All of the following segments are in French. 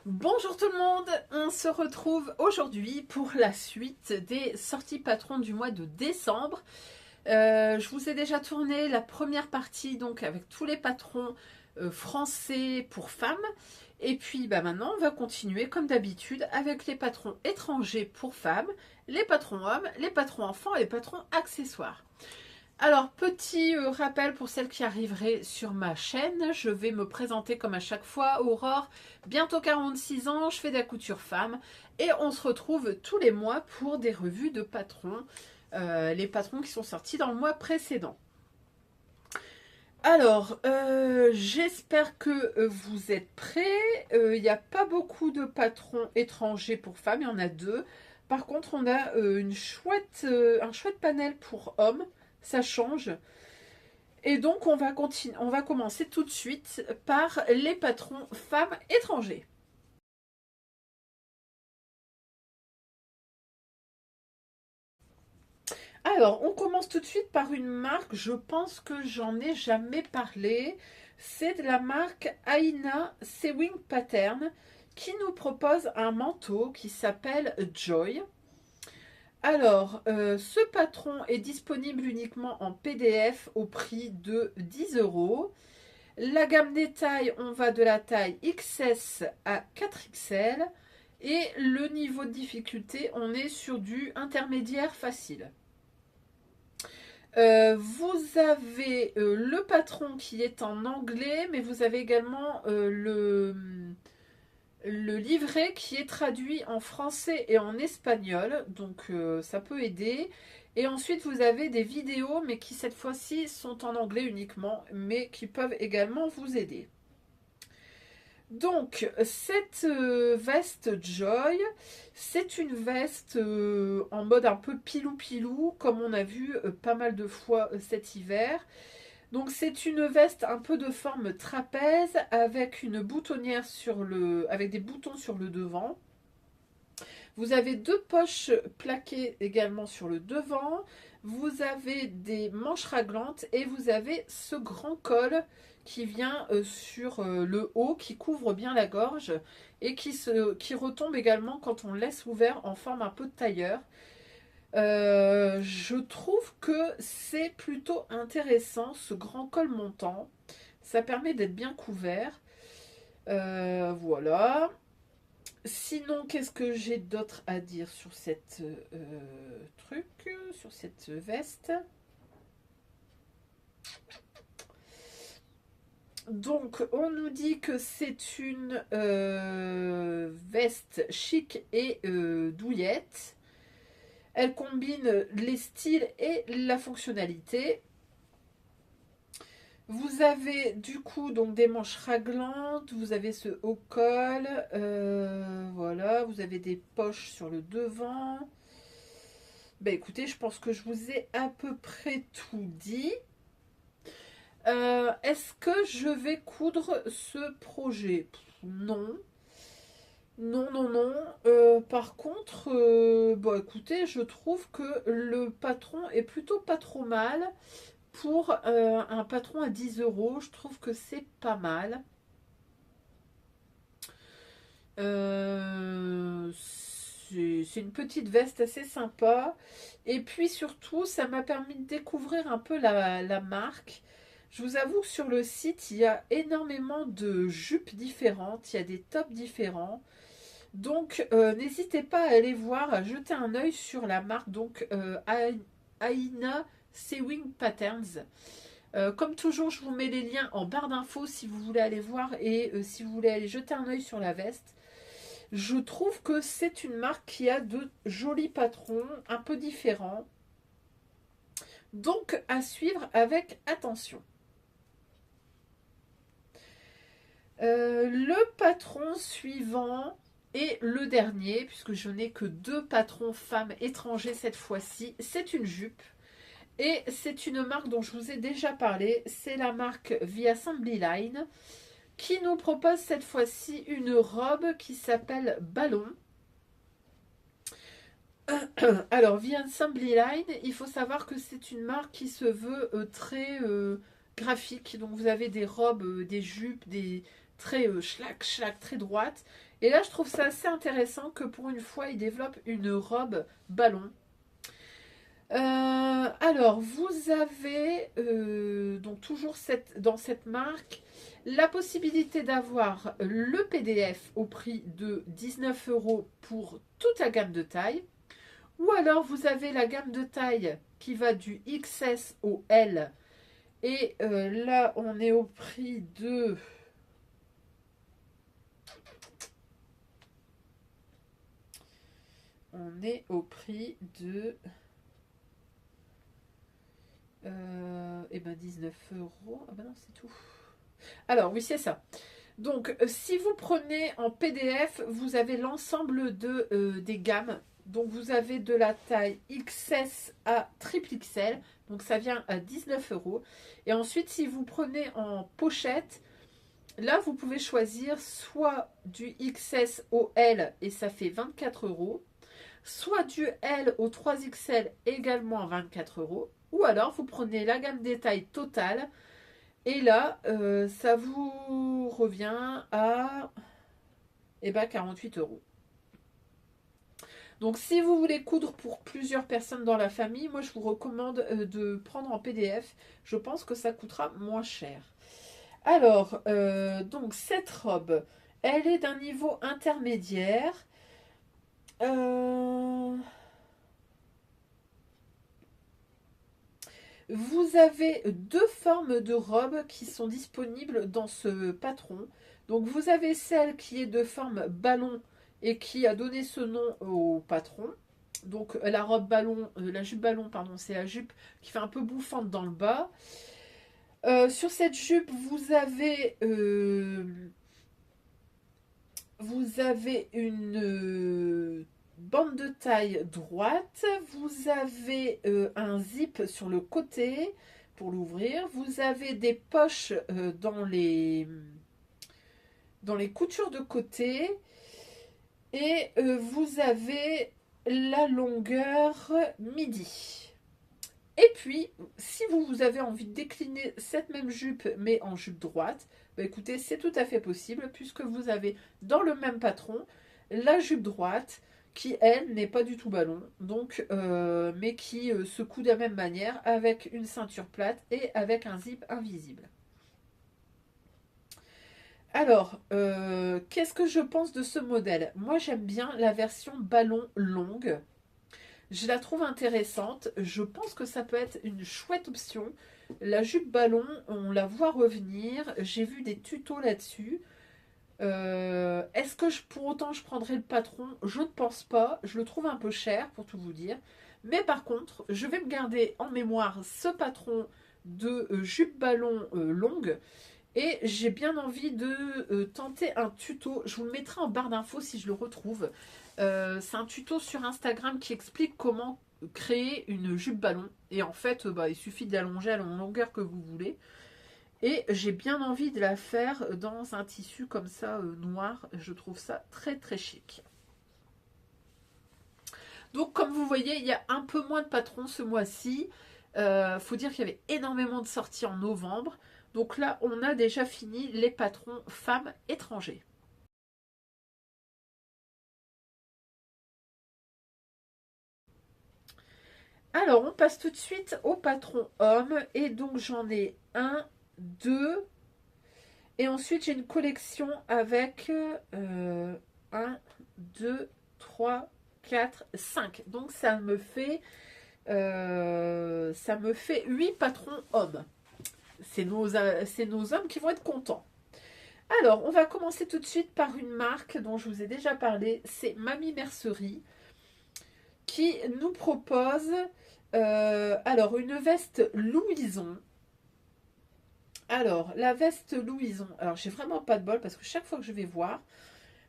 Bonjour tout le monde, on se retrouve aujourd'hui pour la suite des sorties patrons du mois de décembre. Je vous ai déjà tourné la première partie donc avec tous les patrons français pour femmes. Et puis maintenant on va continuer comme d'habitude avec les patrons étrangers pour femmes, les patrons hommes, les patrons enfants et les patrons accessoires. Alors, petit rappel pour celles qui arriveraient sur ma chaîne, je vais me présenter comme à chaque fois, Aurore, bientôt 46 ans, je fais de la couture femme et on se retrouve tous les mois pour des revues de patrons, les patrons qui sont sortis dans le mois précédent. Alors, j'espère que vous êtes prêts. Il n'y a pas beaucoup de patrons étrangers pour femmes, il y en a deux. Par contre, on a un chouette panel pour hommes. Ça change. Et donc, on va commencer tout de suite par les patrons femmes étrangers. Alors, on commence tout de suite par une marque, je pense que j'en ai jamais parlé. C'est de la marque Aina Sewing Pattern qui nous propose un manteau qui s'appelle Joy. Alors, ce patron est disponible uniquement en PDF au prix de 10 €. La gamme des tailles, on va de la taille XS à 4XL. Et le niveau de difficulté, on est sur du intermédiaire facile. Vous avez le patron qui est en anglais, mais vous avez également le livret qui est traduit en français et en espagnol, donc ça peut aider. Et ensuite vous avez des vidéos, mais qui cette fois-ci sont en anglais uniquement, mais qui peuvent également vous aider. Donc cette veste Joy, c'est une veste en mode un peu pilou-pilou, comme on a vu pas mal de fois cet hiver. Donc c'est une veste un peu de forme trapèze avec une boutonnière avec des boutons sur le devant. Vous avez deux poches plaquées également sur le devant. Vous avez des manches raglantes et vous avez ce grand col qui vient sur le haut, qui couvre bien la gorge et qui retombe également quand on laisse ouvert en forme un peu de tailleur. Je trouve que c'est plutôt intéressant ce grand col montant. Ça permet d'être bien couvert. Voilà. Sinon, qu'est-ce que j'ai d'autre à dire sur cette sur cette veste? Donc, on nous dit que c'est une veste chic et douillette. Elle combine les styles et la fonctionnalité. Vous avez du coup donc des manches raglantes, vous avez ce haut col, voilà, vous avez des poches sur le devant. Ben écoutez, je pense que je vous ai à peu près tout dit. Est-ce que je vais coudre ce projet? Non. Non, non, non. Par contre, bon, écoutez, je trouve que le patron est plutôt pas trop mal. Pour un patron à 10 €, je trouve que c'est pas mal. C'est une petite veste assez sympa. Et puis surtout, ça m'a permis de découvrir un peu la marque. Je vous avoue que sur le site, il y a énormément de jupes différentes, il y a des tops différents. Donc, n'hésitez pas à aller voir, à jeter un œil sur la marque, donc Aina Sewing Patterns. Comme toujours, je vous mets les liens en barre d'infos si vous voulez aller voir et si vous voulez aller jeter un œil sur la veste. Je trouve que c'est une marque qui a de jolis patrons, un peu différents. Donc, à suivre avec attention. Le patron suivant et le dernier, puisque je n'ai que deux patrons femmes étrangers cette fois-ci, c'est une jupe. Et c'est une marque dont je vous ai déjà parlé, c'est la marque The Assembly Line, qui nous propose cette fois-ci une robe qui s'appelle Ballon. Alors, The Assembly Line, il faut savoir que c'est une marque qui se veut très graphique. Donc, vous avez des robes, des jupes, des très schlac, schlac, très droites. Et là, je trouve ça assez intéressant que pour une fois, il développe une robe ballon. Alors, vous avez donc toujours dans cette marque la possibilité d'avoir le PDF au prix de 19 € pour toute la gamme de taille. Ou alors, vous avez la gamme de taille qui va du XS au L. Et là, on est au prix de... On est au prix de... eh ben 19 €. Ah ben non, c'est tout. Alors, oui, c'est ça. Donc, si vous prenez en PDF, vous avez l'ensemble des gammes. Donc, vous avez de la taille XS à triple XL. Donc, ça vient à 19 €. Et ensuite, si vous prenez en pochette, là, vous pouvez choisir soit du XS au L et ça fait 24 €. Soit du L au 3XL également à 24 €. Ou alors, vous prenez la gamme détail totale. Et là, ça vous revient à 48 €. Donc, si vous voulez coudre pour plusieurs personnes dans la famille, moi, je vous recommande de prendre en PDF. Je pense que ça coûtera moins cher. Alors, donc, cette robe, elle est d'un niveau intermédiaire. Vous avez deux formes de robes qui sont disponibles dans ce patron. Donc vous avez celle qui est de forme ballon et qui a donné ce nom au patron. Donc la robe ballon, la jupe ballon, pardon, c'est la jupe qui fait un peu bouffante dans le bas. Sur cette jupe, vous avez une bande de taille droite, vous avez un zip sur le côté pour l'ouvrir, vous avez des poches dans les coutures de côté et vous avez la longueur midi. Et puis, si vous avez envie de décliner cette même jupe, mais en jupe droite, bah écoutez, c'est tout à fait possible, puisque vous avez dans le même patron la jupe droite, qui, elle, n'est pas du tout ballon, donc, mais qui se coud de la même manière, avec une ceinture plate et avec un zip invisible. Alors, qu'est-ce que je pense de ce modèle? Moi, j'aime bien la version ballon longue. Je la trouve intéressante. Je pense que ça peut être une chouette option. La jupe ballon, on la voit revenir. J'ai vu des tutos là-dessus. Est-ce que pour autant je prendrai le patron? Je ne pense pas. Je le trouve un peu cher pour tout vous dire. Mais par contre, je vais me garder en mémoire ce patron de jupe ballon longue. Et j'ai bien envie de tenter un tuto. Je vous le mettrai en barre d'infos si je le retrouve. C'est un tuto sur Instagram qui explique comment créer une jupe ballon. Et en fait, il suffit d'allonger à la longueur que vous voulez. Et j'ai bien envie de la faire dans un tissu comme ça, noir. Je trouve ça très très chic. Donc comme vous voyez, il y a un peu moins de patrons ce mois-ci. Faut dire qu'il y avait énormément de sorties en novembre. Donc là, on a déjà fini les patrons femmes étrangers. Alors, on passe tout de suite au patron homme. Et donc, j'en ai un, deux. Et ensuite, j'ai une collection avec 1, 2, 3, 4, 5. Donc, ça me fait 8 patrons hommes. C'est nos hommes qui vont être contents. Alors, on va commencer tout de suite par une marque dont je vous ai déjà parlé. C'est Mamie Mercerie qui nous propose alors une veste Louison. Alors, la veste Louison. Alors, j'ai vraiment pas de bol parce que chaque fois que je vais voir,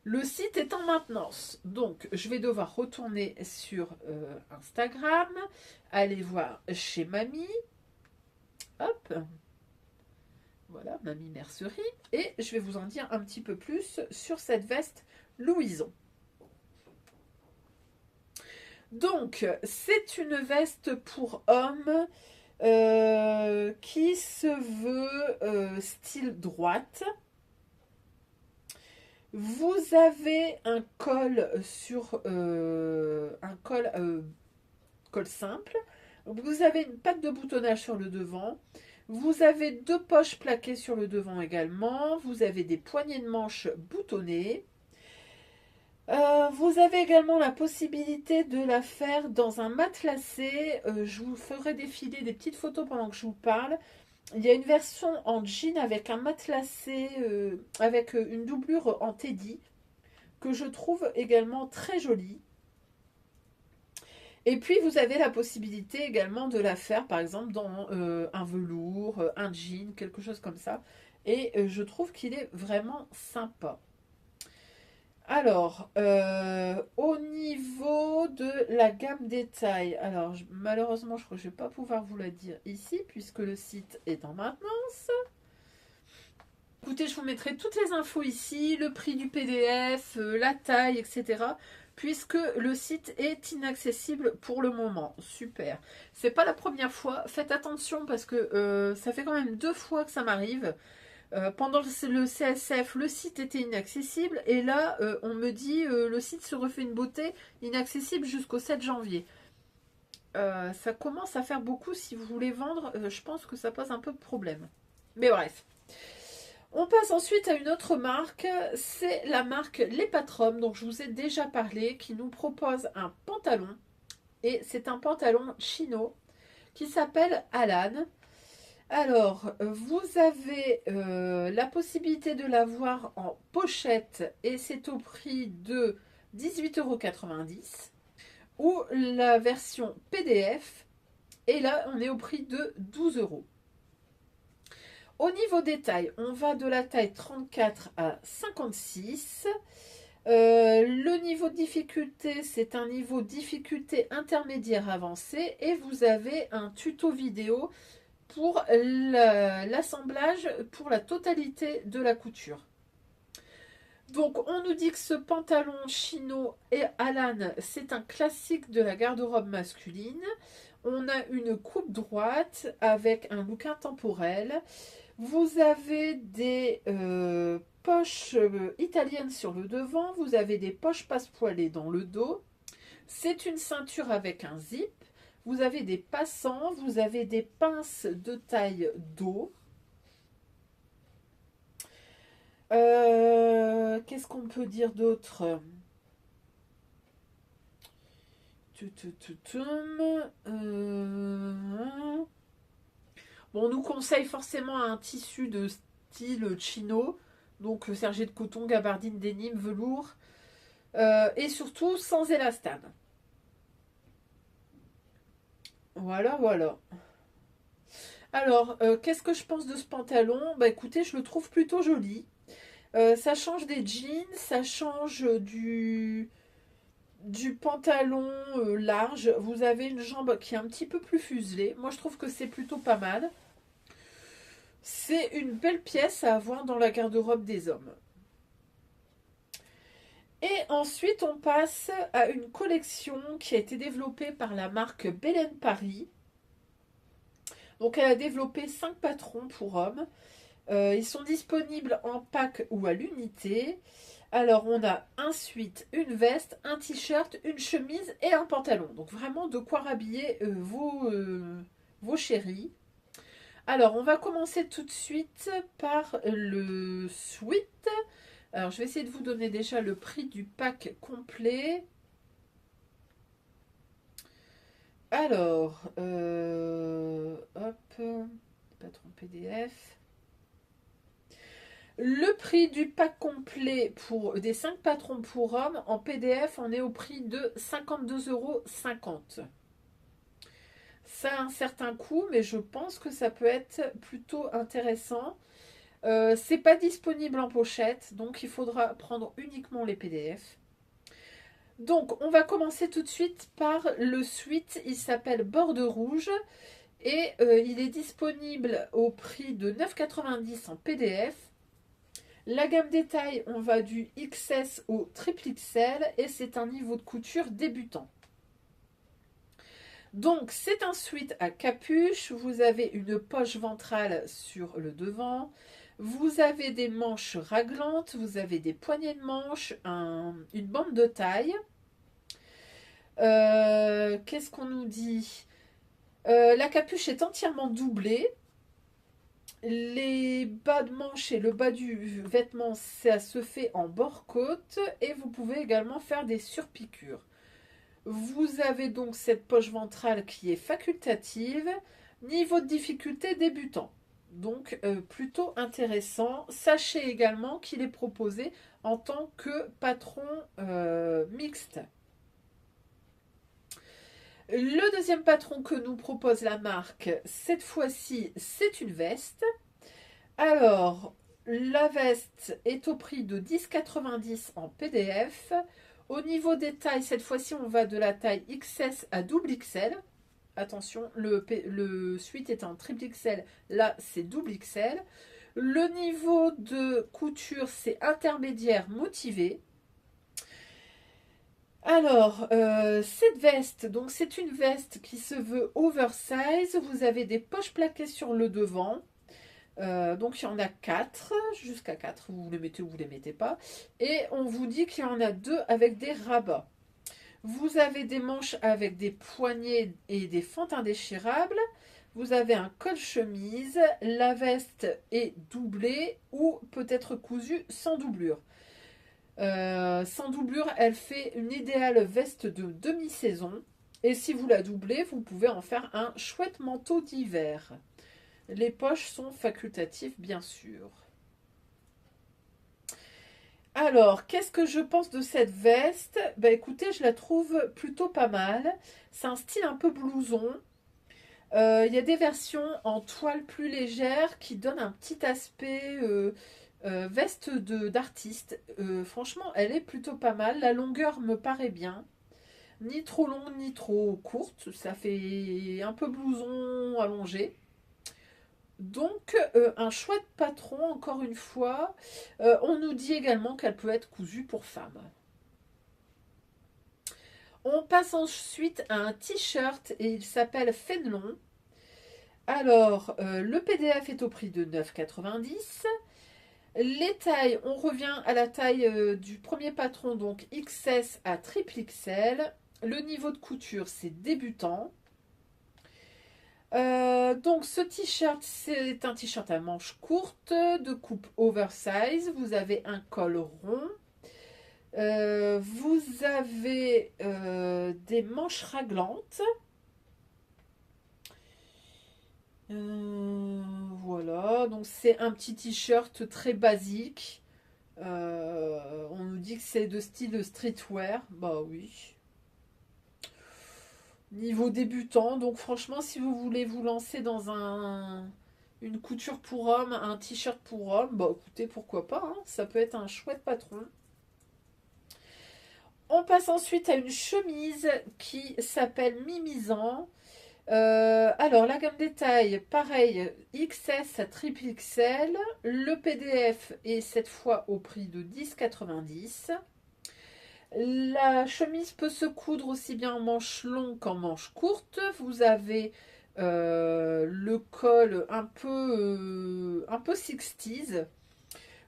le site est en maintenance. Donc, je vais devoir retourner sur Instagram, aller voir chez Mamie. Hop. Voilà, Mamie Mercerie. Et je vais vous en dire un petit peu plus sur cette veste Louison. Donc, c'est une veste pour hommes qui se veut style droite. Vous avez un col sur col simple. Vous avez une patte de boutonnage sur le devant. Vous avez deux poches plaquées sur le devant également. Vous avez des poignées de manches boutonnées. Vous avez également la possibilité de la faire dans un matelassé. Je vous ferai défiler des petites photos pendant que je vous parle. Il y a une version en jean avec un matelassé, avec une doublure en teddy, que je trouve également très jolie. Et puis vous avez la possibilité également de la faire par exemple dans un velours, un jean, quelque chose comme ça. Et je trouve qu'il est vraiment sympa. Alors, au niveau de la gamme détail, alors malheureusement je crois que je ne vais pas pouvoir vous la dire ici puisque le site est en maintenance. Écoutez, je vous mettrai toutes les infos ici, le prix du PDF, la taille, etc. Puisque le site est inaccessible pour le moment. Super. C'est pas la première fois. Faites attention parce que ça fait quand même 2 fois que ça m'arrive. Pendant le CSF, le site était inaccessible. Et là, on me dit le site se refait une beauté, inaccessible jusqu'au 7 janvier. Ça commence à faire beaucoup. Si vous voulez vendre, je pense que ça pose un peu de problème. Mais bref. On passe ensuite à une autre marque, c'est la marque Les Patrom, dont je vous ai déjà parlé, qui nous propose un pantalon. Et c'est un pantalon chino qui s'appelle Alan. Alors, vous avez la possibilité de l'avoir en pochette et c'est au prix de 18,90 € ou la version PDF et là on est au prix de 12 €. Au niveau des tailles, on va de la taille 34 à 56. Le niveau de difficulté, c'est un niveau de difficulté intermédiaire avancé et vous avez un tuto vidéo pour l'assemblage pour la totalité de la couture. Donc on nous dit que ce pantalon chino et Alan, c'est un classique de la garde-robe masculine. On a une coupe droite avec un look intemporel. Vous avez des poches italiennes sur le devant. Vous avez des poches passe-poilées dans le dos. C'est une ceinture avec un zip. Vous avez des passants. Vous avez des pinces de taille dos. Qu'est-ce qu'on peut dire d'autre? Bon, on nous conseille forcément un tissu de style chino, donc sergé de coton, gabardine, dénime, velours, et surtout sans élastane. Voilà, voilà. Alors, qu'est-ce que je pense de ce pantalon? Bah écoutez, je le trouve plutôt joli. Ça change des jeans, ça change du pantalon large. Vous avez une jambe qui est un petit peu plus fuselée. Moi, je trouve que c'est plutôt pas mal. C'est une belle pièce à avoir dans la garde-robe des hommes. Et ensuite, on passe à une collection qui a été développée par la marque Belen Paris. Donc, elle a développé 5 patrons pour hommes. Ils sont disponibles en pack ou à l'unité. Alors, on a un sweat, une veste, un t-shirt, une chemise et un pantalon. Donc, vraiment de quoi rhabiller vos chéris. Alors, on va commencer tout de suite par le sweat. Alors, je vais essayer de vous donner déjà le prix du pack complet. Alors, hop, patron PDF. Le prix du pack complet pour des 5 patrons pour hommes, en PDF, on est au prix de 52,50 €. Ça a un certain coût, mais je pense que ça peut être plutôt intéressant. C'est pas disponible en pochette, donc il faudra prendre uniquement les PDF. Donc, on va commencer tout de suite par le sweat. Il s'appelle Borde Rouge et il est disponible au prix de 9,90 € en PDF. La gamme détail, on va du XS au triple XL et c'est un niveau de couture débutant. Donc, c'est un sweat à capuche. Vous avez une poche ventrale sur le devant. Vous avez des manches raglantes, vous avez des poignées de manches, une bande de taille. Qu'est-ce qu'on nous dit? La capuche est entièrement doublée. Les bas de manche et le bas du vêtement, ça se fait en bord-côte. Et vous pouvez également faire des surpiqûres. Vous avez donc cette poche ventrale qui est facultative. Niveau de difficulté débutant. Donc plutôt intéressant. Sachez également qu'il est proposé en tant que patron mixte. Le deuxième patron que nous propose la marque, cette fois-ci, c'est une veste. Alors, la veste est au prix de 10,90 en PDF. Au niveau des tailles, cette fois-ci, on va de la taille XS à double XL. Attention, le suite est en triple XL, là c'est double XL. Le niveau de couture, c'est intermédiaire motivé. Alors, cette veste, donc c'est une veste qui se veut oversize. Vous avez des poches plaquées sur le devant. Donc il y en a 4, jusqu'à 4, vous les mettez ou vous les mettez pas. Et on vous dit qu'il y en a 2 avec des rabats. Vous avez des manches avec des poignées et des fentes indéchirables. Vous avez un col-chemise. La veste est doublée ou peut être cousue sans doublure. Sans doublure, elle fait une idéale veste de demi-saison. Et si vous la doublez, vous pouvez en faire un chouette manteau d'hiver. Les poches sont facultatives, bien sûr. Alors, qu'est-ce que je pense de cette veste? Bah écoutez, je la trouve plutôt pas mal. C'est un style un peu blouson. Il y a des versions en toile plus légère qui donnent un petit aspect veste d'artiste. Franchement, elle est plutôt pas mal. La longueur me paraît bien. Ni trop longue, ni trop courte. Ça fait un peu blouson allongé. Donc, un chouette patron, encore une fois. On nous dit également qu'elle peut être cousue pour femmes. On passe ensuite à un t-shirt et il s'appelle Fénelon. Alors, le PDF est au prix de 9,90. Les tailles, on revient à la taille du premier patron, donc XS à triple XL. Le niveau de couture, c'est débutant. Donc ce t-shirt, c'est un t-shirt à manches courtes, de coupe oversize. Vous avez un col rond. Vous avez des manches raglantes. Voilà, donc c'est un petit t-shirt très basique. On nous dit que c'est de style streetwear. Bah oui. Niveau débutant, donc franchement, si vous voulez vous lancer dans une couture pour homme, un t-shirt pour homme, bah écoutez, pourquoi pas, hein, ça peut être un chouette patron. On passe ensuite à une chemise qui s'appelle Mimizan. Alors, la gamme des tailles, pareil, XS à triple XL. Le PDF est cette fois au prix de 10,90. La chemise peut se coudre aussi bien en manches longues qu'en manches courtes. Vous avez le col un peu 60s.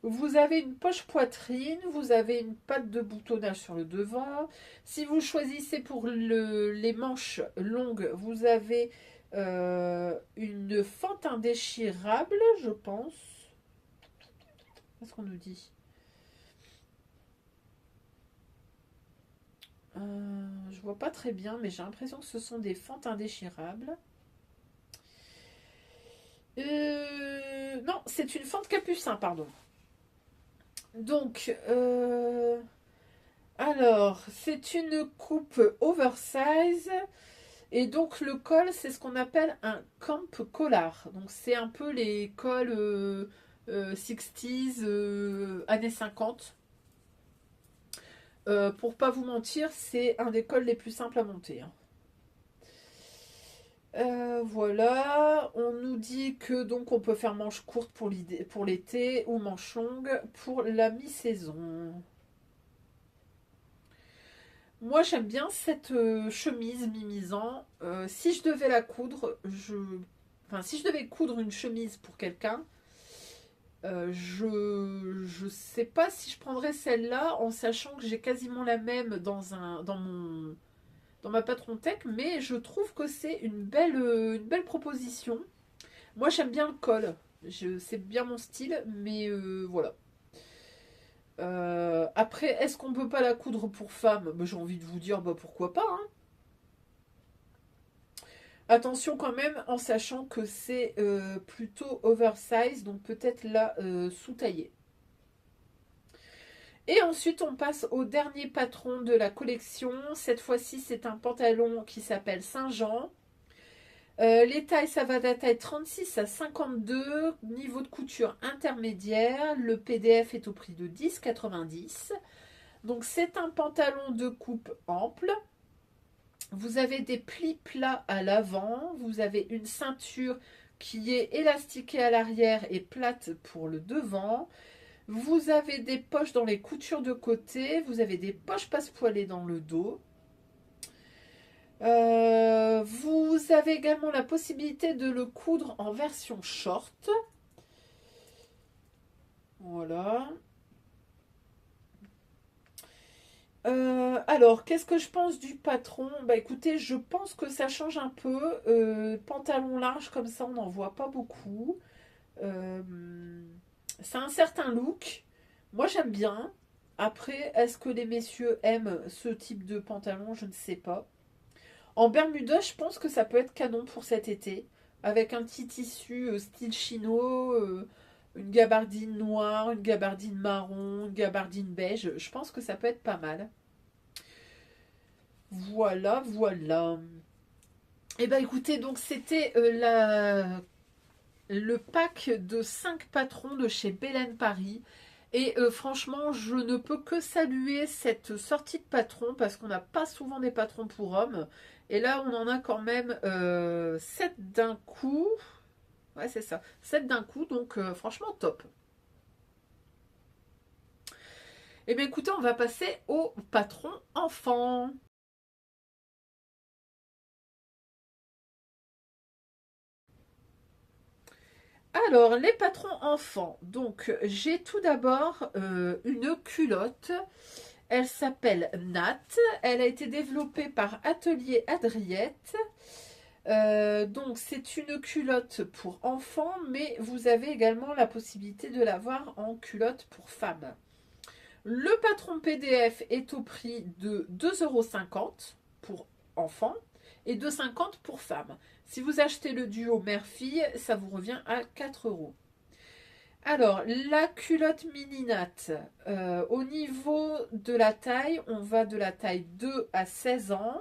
Vous avez une poche poitrine, vous avez une patte de boutonnage sur le devant. Si vous choisissez pour les manches longues, vous avez une fente indéchirable, je pense. Qu'est-ce qu'on nous dit? Je vois pas très bien, mais j'ai l'impression que ce sont des fentes indéchirables. Non, c'est une fente capucin, pardon. Donc, alors, c'est une coupe oversize. Et donc, le col, c'est ce qu'on appelle un camp collar. Donc, c'est un peu les cols 60s, années 50. Pour pas vous mentir, c'est un des cols les plus simples à monter, hein. Voilà, on nous dit que donc on peut faire manche courte pour l'été ou manche longue pour la mi-saison. Moi j'aime bien cette chemise Mimizan. Si je devais la coudre, si je devais coudre une chemise pour quelqu'un, Je sais pas si je prendrais celle-là en sachant que j'ai quasiment la même dans ma Patron Tech, mais je trouve que c'est une belle proposition. Moi, j'aime bien le col. C'est bien mon style, mais voilà. Après, est-ce qu'on peut pas la coudre pour femme? Bah, j'ai envie de vous dire, bah pourquoi pas, hein. Attention quand même, en sachant que c'est plutôt oversize, donc peut-être la sous-taillée. Et ensuite, on passe au dernier patron de la collection. Cette fois-ci, c'est un pantalon qui s'appelle Saint-Jean. Les tailles, ça va de la taille 36 à 52. Niveau de couture intermédiaire. Le PDF est au prix de 10,90. Donc, c'est un pantalon de coupe ample. Vous avez des plis plats à l'avant. Vous avez une ceinture qui est élastiquée à l'arrière et plate pour le devant. Vous avez des poches dans les coutures de côté. Vous avez des poches passepoilées dans le dos. Vous avez également la possibilité de le coudre en version short. Voilà. Alors, qu'est-ce que je pense du patron? Bah écoutez, je pense que ça change un peu. Pantalon large comme ça, on n'en voit pas beaucoup. Euh, c'est un certain look. Moi, j'aime bien. Après, est-ce que les messieurs aiment ce type de pantalon? Je ne sais pas. En Bermuda, je pense que ça peut être canon pour cet été. Avec un petit tissu style chino, une gabardine noire, une gabardine marron, une gabardine beige. Je pense que ça peut être pas mal. Voilà, voilà. Et ben écoutez, donc c'était le pack de 5 patrons de chez Belen Paris. Et franchement, je ne peux que saluer cette sortie de patron parce qu'on n'a pas souvent des patrons pour hommes. Et là, on en a quand même 7 d'un coup. Ouais, c'est ça. 7 d'un coup, donc franchement top. Et bien écoutez, on va passer au patron enfant. Alors, les patrons enfants. Donc, j'ai tout d'abord une culotte. Elle s'appelle Nat. Elle a été développée par Atelier Adriette. Donc, c'est une culotte pour enfants, mais vous avez également la possibilité de l'avoir en culotte pour femmes. Le patron PDF est au prix de 2,50 € pour enfants et 2,50 € pour femmes. Si vous achetez le duo mère-fille, ça vous revient à 4 €. Alors, la culotte mini Nat, au niveau de la taille, on va de la taille 2 à 16 ans.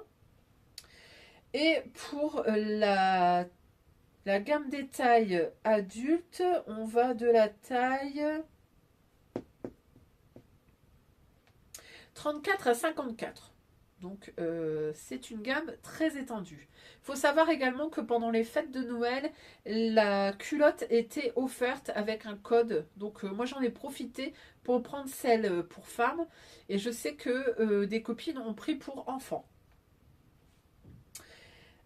Et pour la gamme des tailles adultes, on va de la taille 34 à 54. Donc c'est une gamme très étendue. Il faut savoir également que pendant les fêtes de Noël, la culotte était offerte avec un code. Donc moi j'en ai profité pour prendre celle pour femmes. Et je sais que des copines ont pris pour enfants.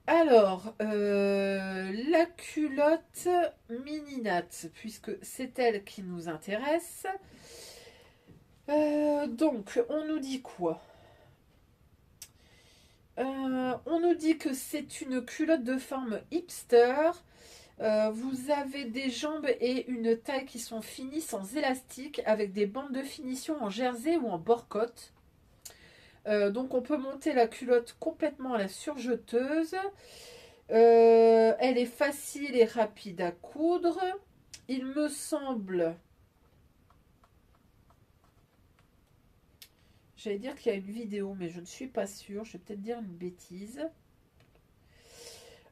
Alors, la culotte mini Nat, puisque c'est elle qui nous intéresse. Donc, on nous dit quoi? On nous dit que c'est une culotte de forme hipster. Vous avez des jambes et une taille qui sont finies sans élastique avec des bandes de finition en jersey ou en bord-côte. Donc on peut monter la culotte complètement à la surjeteuse. Elle est facile et rapide à coudre. Il me semble... J'allais dire qu'il y a une vidéo, mais je ne suis pas sûre. Je vais peut-être dire une bêtise.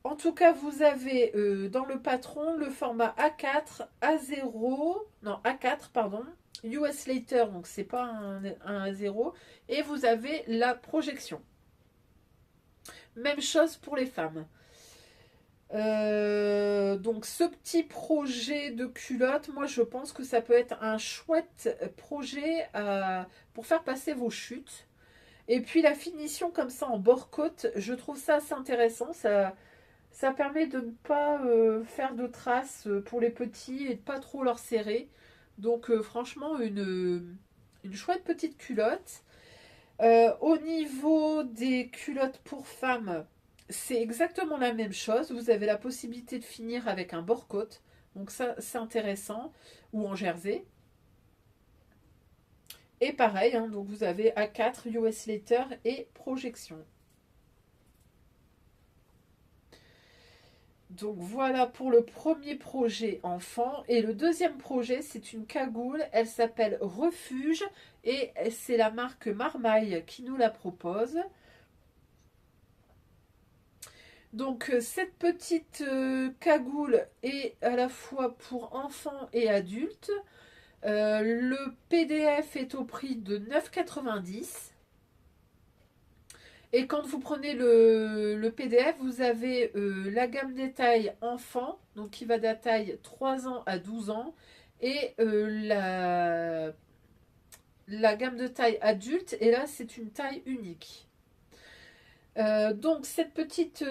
En tout cas, vous avez dans le patron le format A4, A0, non A4, pardon, US Later, donc c'est pas un A0, et vous avez la projection. Même chose pour les femmes. Donc ce petit projet de culotte, moi je pense que ça peut être un chouette projet pour faire passer vos chutes. Et puis la finition comme ça en bord-côte, je trouve ça assez intéressant. Ça permet de ne pas faire de traces pour les petits et de pas trop leur serrer. Donc franchement, une chouette petite culotte. Au niveau des culottes pour femmes, c'est exactement la même chose. Vous avez la possibilité de finir avec un bord-côte. Donc ça, c'est intéressant. Ou en jersey. Et pareil, hein, donc vous avez A4, US Letter et projection. Donc voilà pour le premier projet enfant. Et le deuxième projet, c'est une cagoule. Elle s'appelle Refuge et c'est la marque Marmaille qui nous la propose. Donc cette petite cagoule est à la fois pour enfants et adultes. Le PDF est au prix de 9,90 €. Et quand vous prenez le PDF, vous avez la gamme des tailles enfant, donc qui va de la taille 3 ans à 12 ans, et la gamme de taille adulte, et là c'est une taille unique. Donc cette petite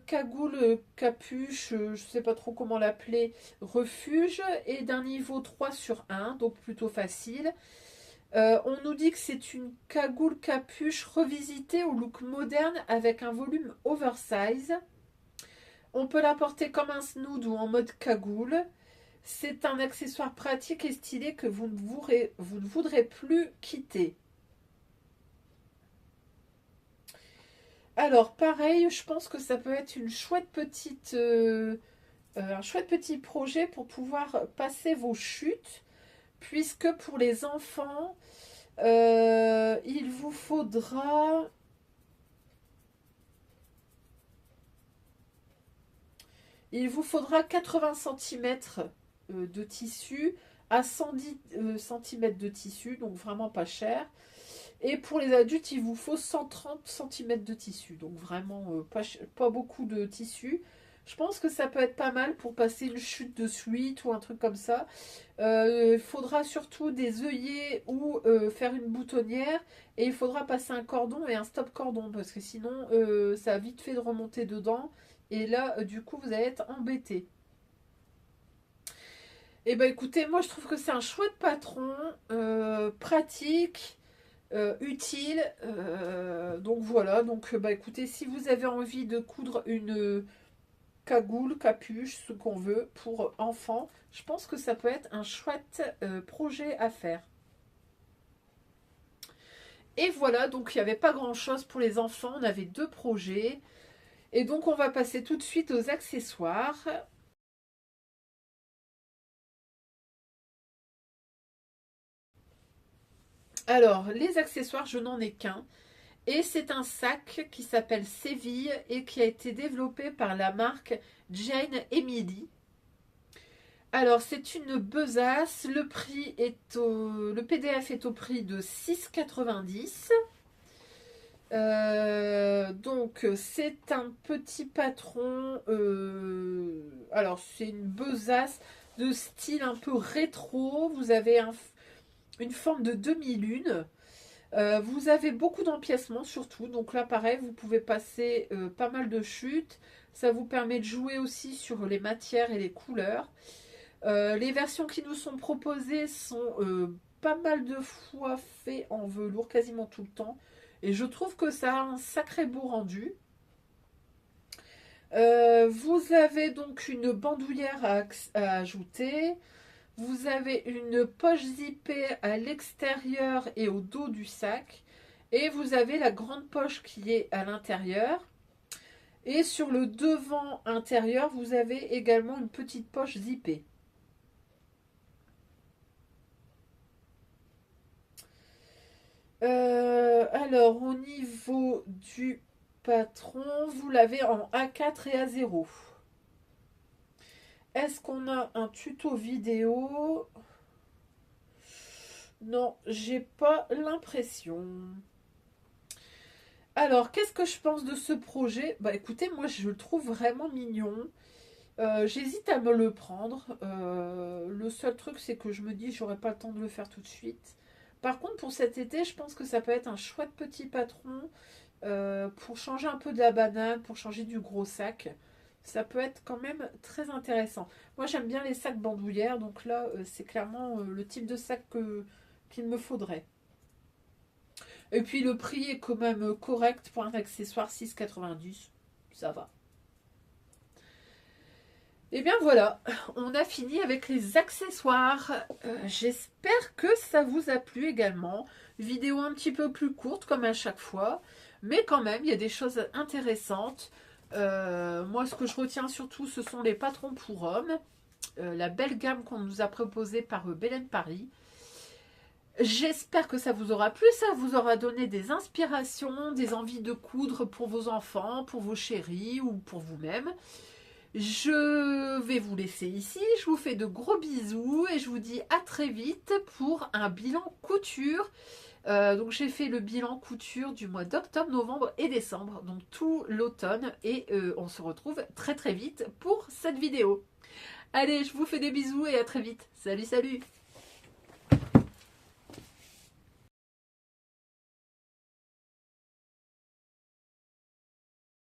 cagoule, capuche, je ne sais pas trop comment l'appeler, refuge, est d'un niveau 3 sur 1, donc plutôt facile. On nous dit que c'est une cagoule capuche revisitée au look moderne avec un volume oversize. On peut la porter comme un snood ou en mode cagoule. C'est un accessoire pratique et stylé que vous ne voudrez plus quitter. Alors pareil, je pense que ça peut être une chouette un chouette petit projet pour pouvoir passer vos chutes, puisque pour les enfants, il vous faudra 80 centimètres de tissu à 110 centimètres de tissu, donc vraiment pas cher. Et pour les adultes, il vous faut 130 centimètres de tissu, donc vraiment pas beaucoup de tissu. Je pense que ça peut être pas mal pour passer une chute de suite ou un truc comme ça. Il faudra surtout des œillets ou faire une boutonnière. Et il faudra passer un cordon et un stop cordon parce que sinon ça a vite fait de remonter dedans. Et là, du coup, vous allez être embêté. Et ben écoutez, moi je trouve que c'est un chouette patron, pratique, utile. Donc voilà, donc bah écoutez, si vous avez envie de coudre une cagoule, capuche, ce qu'on veut pour enfants, je pense que ça peut être un chouette projet à faire. Et voilà, donc il n'y avait pas grand chose pour les enfants, on avait deux projets. Et donc on va passer tout de suite aux accessoires. Alors, les accessoires, je n'en ai qu'un. Et c'est un sac qui s'appelle Séville et qui a été développé par la marque Jane Emily. Alors, c'est une besace. Le PDF est au prix de 6,90 €. Donc, c'est un petit patron. Alors, c'est une besace de style un peu rétro. Vous avez une forme de demi-lune. Vous avez beaucoup d'empiècements surtout, donc là pareil, vous pouvez passer pas mal de chutes. Ça vous permet de jouer aussi sur les matières et les couleurs. Les versions qui nous sont proposées sont pas mal de fois faites en velours, quasiment tout le temps. Et je trouve que ça a un sacré beau rendu. Vous avez donc une bandoulière à ajouter. Vous avez une poche zippée à l'extérieur et au dos du sac. Et vous avez la grande poche qui est à l'intérieur. Et sur le devant intérieur, vous avez également une petite poche zippée. Alors, au niveau du patron, vous l'avez en A4 et A0. Est-ce qu'on a un tuto vidéo? Non, j'ai pas l'impression. Alors, qu'est-ce que je pense de ce projet? Bah écoutez, moi je le trouve vraiment mignon. J'hésite à me le prendre. Le seul truc, c'est que je me dis, j'aurai pas le temps de le faire tout de suite. Par contre, pour cet été, je pense que ça peut être un chouette petit patron pour changer un peu de la banane, pour changer du gros sac. Ça peut être quand même très intéressant. Moi, j'aime bien les sacs bandoulières, donc là, c'est clairement le type de sac qu'il me faudrait. Et puis, le prix est quand même correct pour un accessoire 6,90. Ça va. Et bien voilà, on a fini avec les accessoires. J'espère que ça vous a plu également. Vidéo un petit peu plus courte comme à chaque fois. Mais quand même, il y a des choses intéressantes. Moi, ce que je retiens surtout, ce sont les patrons pour hommes. La belle gamme qu'on nous a proposée par Belen Paris. J'espère que ça vous aura plu, ça vous aura donné des inspirations, des envies de coudre pour vos enfants, pour vos chéris ou pour vous-même. Je vais vous laisser ici, je vous fais de gros bisous et je vous dis à très vite pour un bilan couture. Donc j'ai fait le bilan couture du mois d'octobre, novembre et décembre, donc tout l'automne et on se retrouve très très vite pour cette vidéo. Allez, je vous fais des bisous et à très vite. Salut, salut!